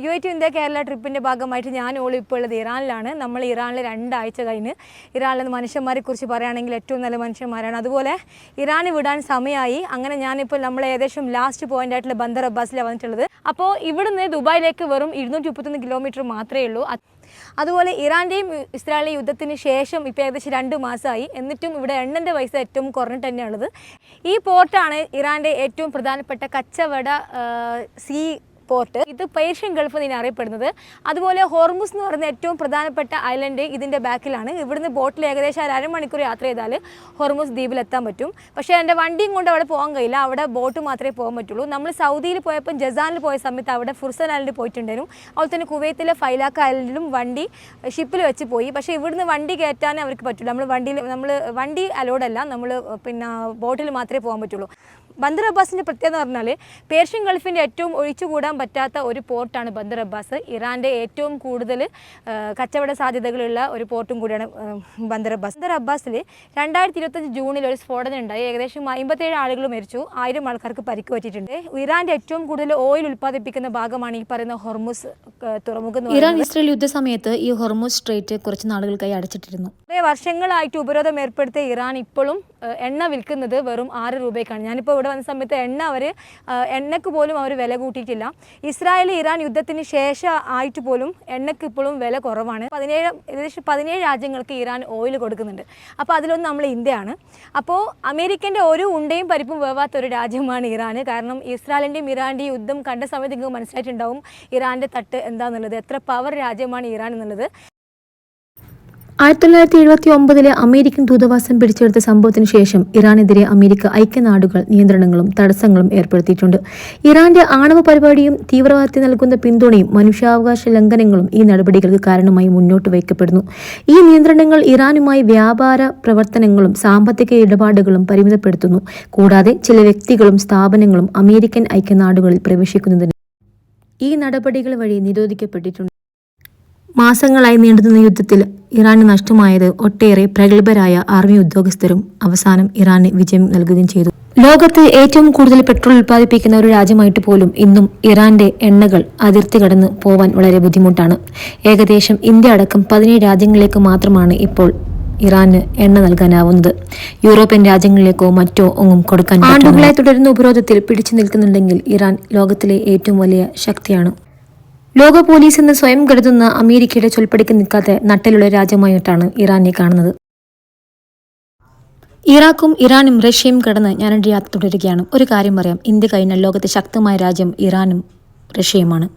UAE to India Kerala ട്രിപ്പിൻ്റെ ഭാഗമായിട്ട് ഞാൻ ഇപ്പോൾ ഉള്ളത് ഇറാനിലാണ്. നമ്മൾ ഇറാനിൽ 2 ആഴ്ച കഴിഞ്ഞ് ഇറാനിലെ മനുഷ്യന്മാരെ കുറിച്ച് പറയുകയാണെങ്കിൽ ഏറ്റവും നല്ല മനുഷ്യന്മാരാണ്. അതുപോലെ ഇറാന് വിടാൻ സമയമായി. അങ്ങനെ ഞാനിപ്പോൾ നമ്മൾ ഏകദേശം ലാസ്റ്റ് പോയിന്റ് ആയിട്ടുള്ള ബന്ദർ അബ്ബാസിലാണ് വന്നിട്ടുള്ളത്. അപ്പോൾ ഇവിടുന്ന് ദുബായിലേക്ക് വെറും 231 കിലോമീറ്റർ മാത്രമേ ഉള്ളൂ. അതുപോലെ ഇറാൻ്റെയും ഇസ്രായേലിൻ്റെയും യുദ്ധത്തിന് ശേഷം ഇപ്പോൾ ഏകദേശം 2 മാസമായി. എന്നിട്ടും ഇവിടെ എണ്ണൻ്റെ പൈസ ഏറ്റവും കുറഞ്ഞിട്ട് തന്നെയാണുള്ളത്. ഈ പോർട്ടാണ് ഇറാൻ്റെ ഏറ്റവും പ്രധാനപ്പെട്ട കച്ചവട സീ പോർട്ട്. ഇത് പേർഷ്യൻ ഗൾഫ് എന്നാണ് അറിയപ്പെടുന്നത്. അതുപോലെ ഹോർമുസ് എന്ന് പറയുന്ന ഏറ്റവും പ്രധാനപ്പെട്ട ഐലൻഡ് ഇതിൻ്റെ ബാക്കിലാണ്. ഇവിടുന്ന് ബോട്ടിൽ ഏകദേശം 1.5 മണിക്കൂർ യാത്ര ചെയ്താൽ ഹോർമുസ് ദ്വീപിലെത്താൻ പറ്റും. പക്ഷേ എൻ്റെ വണ്ടിയും കൊണ്ട് അവിടെ പോകാൻ കഴിയില്ല. അവിടെ ബോട്ട് മാത്രമേ പോകാൻ പറ്റുള്ളൂ. നമ്മൾ സൗദിയിൽ പോയപ്പോൾ ജസാനിൽ പോയ സമയത്ത് അവിടെ ഫുർസൻ ഐലൻഡിൽ പോയിട്ടുണ്ടായിരുന്നു. അതുപോലെ തന്നെ കുവൈത്തിലെ ഫൈലാക്ക ഐലൻഡിലും വണ്ടി ഷിപ്പിൽ വെച്ച് പോയി. പക്ഷേ ഇവിടുന്ന് വണ്ടി കയറ്റാനേ അവർക്ക് പറ്റില്ല. നമ്മൾ വണ്ടി അലോഡല്ല. നമ്മൾ ബോട്ടിൽ മാത്രമേ പോകാൻ പറ്റുള്ളൂ. ബന്ദർ അബ്ബാസിൻ്റെ പ്രത്യേകത എന്ന് പറഞ്ഞാൽ പേർഷ്യൻ ഗൾഫിൻ്റെ ഏറ്റവും ഒഴിച്ചുകൂടാൻ പറ്റാത്ത ഒരു പോർട്ടാണ് ബന്ദർ അബ്ബാസ്. ഇറാൻ്റെ ഏറ്റവും കൂടുതൽ കച്ചവട സാധ്യതകളുള്ള ഒരു പോർട്ടും കൂടിയാണ് ബന്ദർ അബ്ബാസ്. ബന്ദർ അബ്ബാസിൽ 2025 ജൂണിൽ ഒരു സ്ഫോടനം ഉണ്ടായി. ഏകദേശം 57 ആളുകൾ മരിച്ചു, 1000 ആൾക്കാർക്ക് പരിക്ക് പറ്റിയിട്ടുണ്ട്. ഇറാൻ്റെ ഏറ്റവും കൂടുതൽ ഓയിൽ ഉൽപ്പാദിപ്പിക്കുന്ന ഭാഗമാണ് ഈ പറയുന്ന ഹോർമുസ് തുറമുഖം. ഇറാൻ ഇസ്രായേൽ യുദ്ധ സമയത്ത് ഈ ഹോർമുസ് സ്ട്രേറ്റ് കുറച്ച് നാളുകൾക്കായി അടച്ചിട്ടിരുന്നു. വർഷങ്ങളായിട്ട് ഉപരോധം ഏർപ്പെടുത്തിയ ഇറാൻ ഇപ്പോഴും എണ്ണ വിൽക്കുന്നത് വെറും 6 രൂപയ്ക്കാണ്. ഞാനിപ്പോൾ ഇവിടെ വന്ന സമയത്ത് എണ്ണയ്ക്ക് പോലും അവർ വില കൂട്ടിയിട്ടില്ല. ഇസ്രായേൽ ഇറാൻ യുദ്ധത്തിന് ശേഷം ആയിട്ട് പോലും എണ്ണയ്ക്ക് ഇപ്പോഴും വില കുറവാണ്. ഏകദേശം 17 രാജ്യങ്ങൾക്ക് ഇറാൻ ഓയിൽ കൊടുക്കുന്നുണ്ട്. അപ്പോൾ അതിലൊന്ന് നമ്മൾ ഇന്ത്യയാണ്. അപ്പോൾ അമേരിക്കൻ്റെ ഒരു ഉണ്ടയും പരിപ്പും വേവാത്ത ഒരു രാജ്യമാണ് ഇറാൻ. കാരണം ഇസ്രായേലിൻ്റെയും ഇറാൻ്റെയും യുദ്ധം കണ്ട സമയത്ത് നിങ്ങൾക്ക് മനസ്സിലായിട്ടുണ്ടാവും ഇറാൻ്റെ തട്ട് എന്താണെന്നുള്ളത്, എത്ര പവർ രാജ്യമാണ് ഇറാൻ എന്നുള്ളത്. 1979 അമേരിക്കൻ ദൂതവാസം പിടിച്ചെടുത്ത സംഭവത്തിന് ശേഷം ഇറാനെതിരെ അമേരിക്ക ഐക്യനാടുകൾ നിയന്ത്രണങ്ങളും തടസ്സങ്ങളും ഏർപ്പെടുത്തിയിട്ടുണ്ട്. ഇറാന്റെ ആണവ പരിപാടിയും തീവ്രവാദത്തിന് നൽകുന്ന പിന്തുണയും മനുഷ്യാവകാശ ലംഘനങ്ങളും ഈ നടപടികൾക്ക് കാരണമായി മുന്നോട്ട് വയ്ക്കപ്പെടുന്നു. ഈ നിയന്ത്രണങ്ങൾ ഇറാനുമായി വ്യാപാര പ്രവർത്തനങ്ങളും സാമ്പത്തിക ഇടപാടുകളും പരിമിതപ്പെടുത്തുന്നു. കൂടാതെ ചില വ്യക്തികളും സ്ഥാപനങ്ങളും അമേരിക്കൻ ഐക്യനാടുകളിൽ പ്രവേശിക്കുന്നതിന് ഈ നടപടികൾ വഴി നിരോധിക്കപ്പെട്ടിട്ടുണ്ട്. മാസങ്ങളായി നീണ്ടുനിന്ന യുദ്ധത്തിൽ ഇറാന് നഷ്ടമായത് ഒട്ടേറെ പ്രഗത്ഭരായ ആർമി ഉദ്യോഗസ്ഥരും അവസാനം ഇറാന് വിജയം നൽകുകയും ചെയ്തു. ലോകത്ത് ഏറ്റവും കൂടുതൽ പെട്രോൾ ഉൽപ്പാദിപ്പിക്കുന്ന ഒരു രാജ്യമായിട്ട് പോലും ഇന്നും ഇറാന്റെ എണ്ണകൾ അതിർത്തി കടന്ന് പോവാൻ വളരെ ബുദ്ധിമുട്ടാണ്. ഏകദേശം ഇന്ത്യ അടക്കം 17 രാജ്യങ്ങളിലേക്ക് മാത്രമാണ് ഇപ്പോൾ ഇറാന് എണ്ണ നൽകാനാവുന്നത്. യൂറോപ്യൻ രാജ്യങ്ങളിലേക്കോ മറ്റോ ഒന്നും കൊടുക്കാൻ ആണ്ടുകളായി തുടരുന്ന ഉപരോധത്തിൽ പിടിച്ചു നിൽക്കുന്നുണ്ടെങ്കിൽ ഇറാൻ ലോകത്തിലെ ഏറ്റവും വലിയ ശക്തിയാണ്. ലോക പോലീസ് എന്ന് സ്വയം കരുതുന്ന അമേരിക്കയുടെ ചൊൽപ്പടിക്ക് നിൽക്കാത്ത നട്ടലുള്ള രാജ്യമായിട്ടാണ് ഇറാനെ കാണുന്നത്. ഇറാഖും ഇറാനും റഷ്യയും കടന്ന് ഞാൻ എൻ്റെ യാത്ര തുടരുകയാണ്. ഒരു കാര്യം പറയാം, ഇന്ത്യ കഴിഞ്ഞാൽ ലോകത്തെ ശക്തമായ രാജ്യം ഇറാനും റഷ്യയുമാണ്.